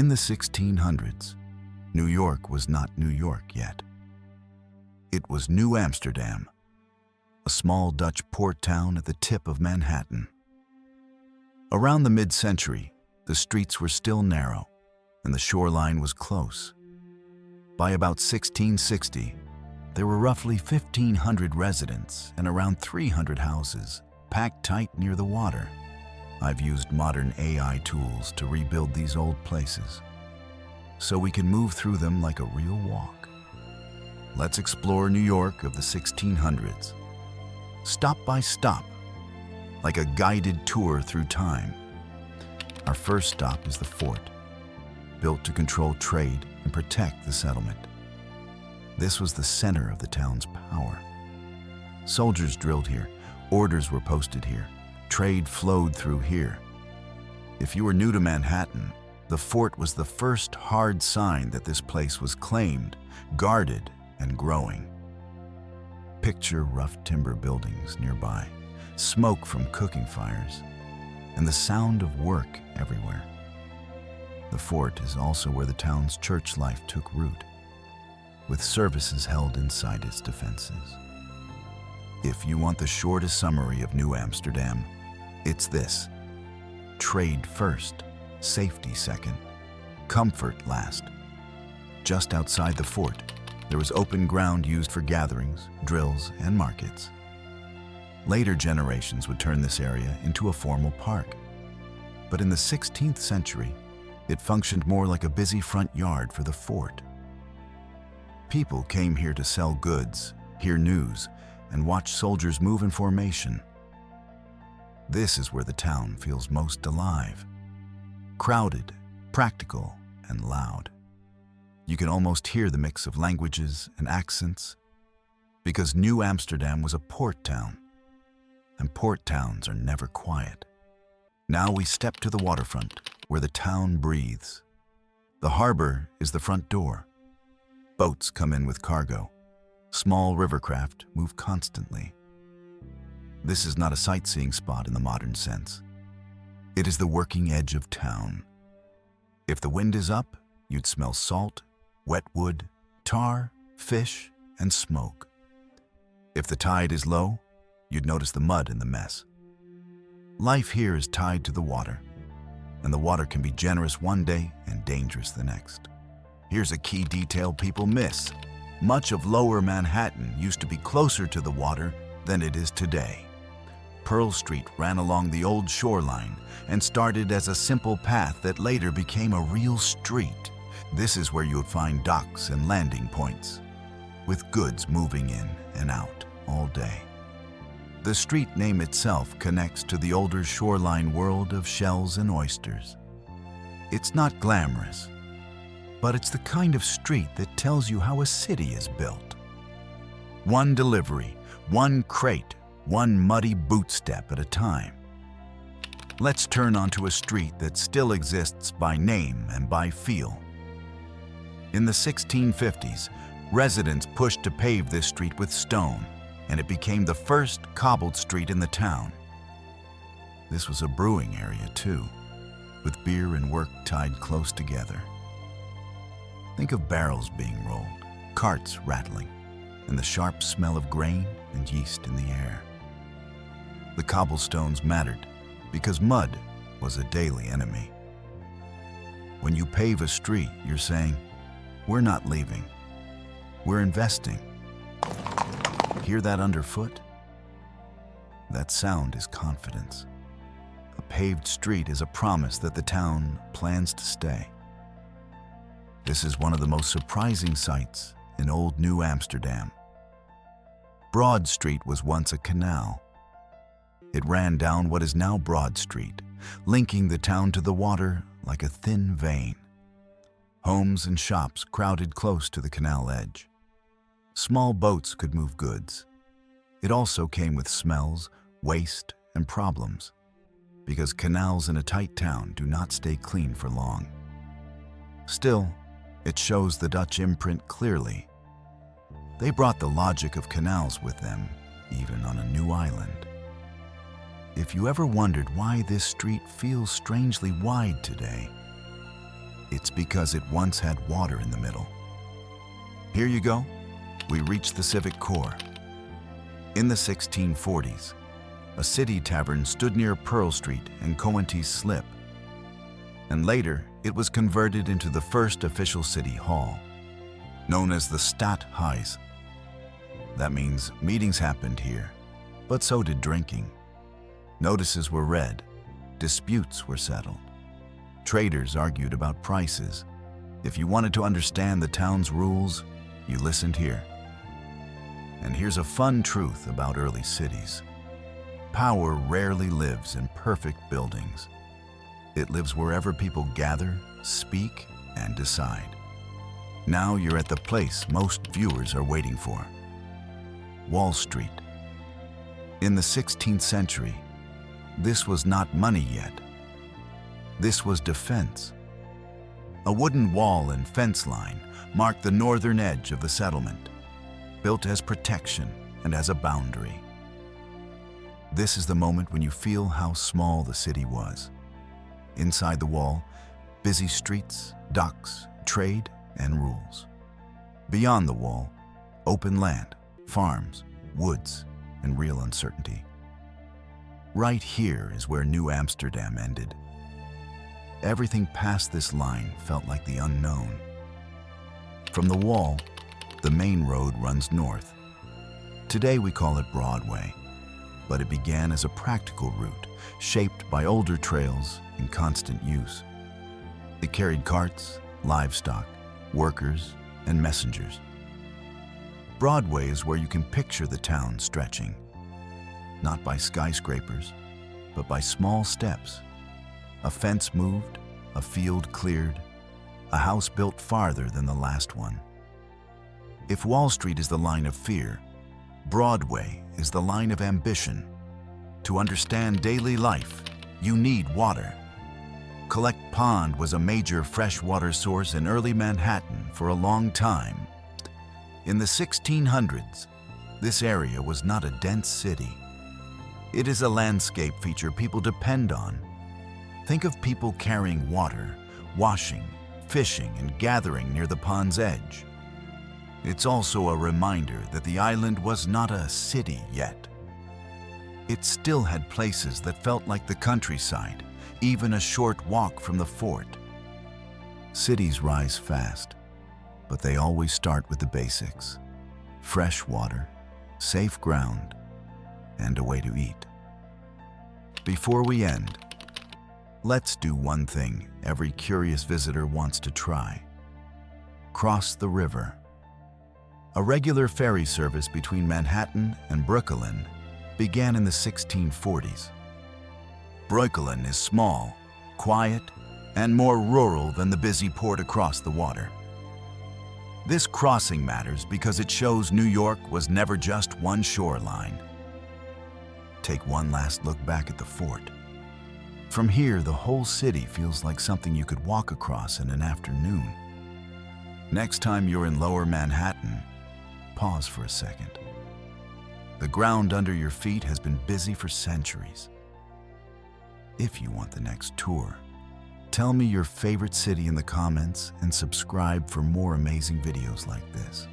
In the 1600s, New York was not New York yet. It was New Amsterdam, a small Dutch port town at the tip of Manhattan. Around the mid-century, the streets were still narrow and the shoreline was close. By about 1660, there were roughly 1,500 residents and around 300 houses packed tight near the water. I've used modern AI tools to rebuild these old places, so we can move through them like a real walk. Let's explore New York of the 1600s, stop by stop, like a guided tour through time. Our first stop is the fort, built to control trade and protect the settlement. This was the center of the town's power. Soldiers drilled here, orders were posted here, trade flowed through here. If you were new to Manhattan, the fort was the first hard sign that this place was claimed, guarded, and growing. Picture rough timber buildings nearby, smoke from cooking fires, and the sound of work everywhere. The fort is also where the town's church life took root, with services held inside its defenses. If you want the shortest summary of New Amsterdam, it's this: trade first, safety second, comfort last. Just outside the fort, there was open ground used for gatherings, drills, and markets. Later generations would turn this area into a formal park. But in the 16th century, it functioned more like a busy front yard for the fort. People came here to sell goods, hear news, and watch soldiers move in formation. This is where the town feels most alive. Crowded, practical, and loud. You can almost hear the mix of languages and accents, because New Amsterdam was a port town, and port towns are never quiet. Now we step to the waterfront, where the town breathes. The harbor is the front door. Boats come in with cargo. Small rivercraft move constantly. This is not a sightseeing spot in the modern sense. It is the working edge of town. If the wind is up, you'd smell salt, wet wood, tar, fish, and smoke. If the tide is low, you'd notice the mud and the mess. Life here is tied to the water, and the water can be generous one day and dangerous the next. Here's a key detail people miss. Much of Lower Manhattan used to be closer to the water than it is today. Pearl Street ran along the old shoreline and started as a simple path that later became a real street. This is where you would find docks and landing points, with goods moving in and out all day. The street name itself connects to the older shoreline world of shells and oysters. It's not glamorous, but it's the kind of street that tells you how a city is built. One delivery, one crate, one muddy boot step at a time. Let's turn onto a street that still exists by name and by feel. In the 1650s, residents pushed to pave this street with stone, and it became the first cobbled street in the town. This was a brewing area too, with beer and work tied close together. Think of barrels being rolled, carts rattling, and the sharp smell of grain and yeast in the air. The cobblestones mattered because mud was a daily enemy. When you pave a street, you're saying, "We're not leaving, we're investing." Hear that underfoot? That sound is confidence. A paved street is a promise that the town plans to stay. This is one of the most surprising sights in old New Amsterdam. Broad Street was once a canal. It ran down what is now Broad Street, linking the town to the water like a thin vein. Homes and shops crowded close to the canal edge. Small boats could move goods. It also came with smells, waste, and problems, because canals in a tight town do not stay clean for long. Still, it shows the Dutch imprint clearly. They brought the logic of canals with them, even on a new island. If you ever wondered why this street feels strangely wide today, It's because it once had water in the middle. Here you go. We reach the civic core. In the 1640s, a city tavern stood near Pearl Street and Coenties Slip. And later, it was converted into the first official city hall, known as the Stadhuis. That means meetings happened here, but so did drinking. Notices were read, disputes were settled. Traders argued about prices. If you wanted to understand the town's rules, you listened here. And here's a fun truth about early cities. Power rarely lives in perfect buildings. It lives wherever people gather, speak, and decide. Now you're at the place most viewers are waiting for. Wall Street. In the 16th century, this was not money yet. This was defense. A wooden wall and fence line marked the northern edge of the settlement, built as protection and as a boundary. This is the moment when you feel how small the city was. Inside the wall, busy streets, docks, trade, and rules. Beyond the wall, open land, farms, woods, and real uncertainty. Right here is where New Amsterdam ended. Everything past this line felt like the unknown. From the wall, the main road runs north. Today we call it Broadway, but it began as a practical route shaped by older trails in constant use. It carried carts, livestock, workers, and messengers. Broadway is where you can picture the town stretching, not by skyscrapers, but by small steps. A fence moved, a field cleared, a house built farther than the last one. If Wall Street is the line of fear, Broadway is the line of ambition. To understand daily life, you need water. Collect Pond was a major freshwater source in early Manhattan for a long time. In the 1600s, this area was not a dense city. It is a landscape feature people depend on. Think of people carrying water, washing, fishing, and gathering near the pond's edge. It's also a reminder that the island was not a city yet. It still had places that felt like the countryside, even a short walk from the fort. Cities rise fast, but they always start with the basics: fresh water, safe ground, and a way to eat. Before we end, let's do one thing every curious visitor wants to try: cross the river. A regular ferry service between Manhattan and Breuckelen began in the 1640s. Breuckelen is small, quiet, and more rural than the busy port across the water. This crossing matters because it shows New York was never just one shoreline. Take one last look back at the fort. From here, the whole city feels like something you could walk across in an afternoon. Next time you're in Lower Manhattan, pause for a second. The ground under your feet has been busy for centuries. If you want the next tour, tell me your favorite city in the comments and subscribe for more amazing videos like this.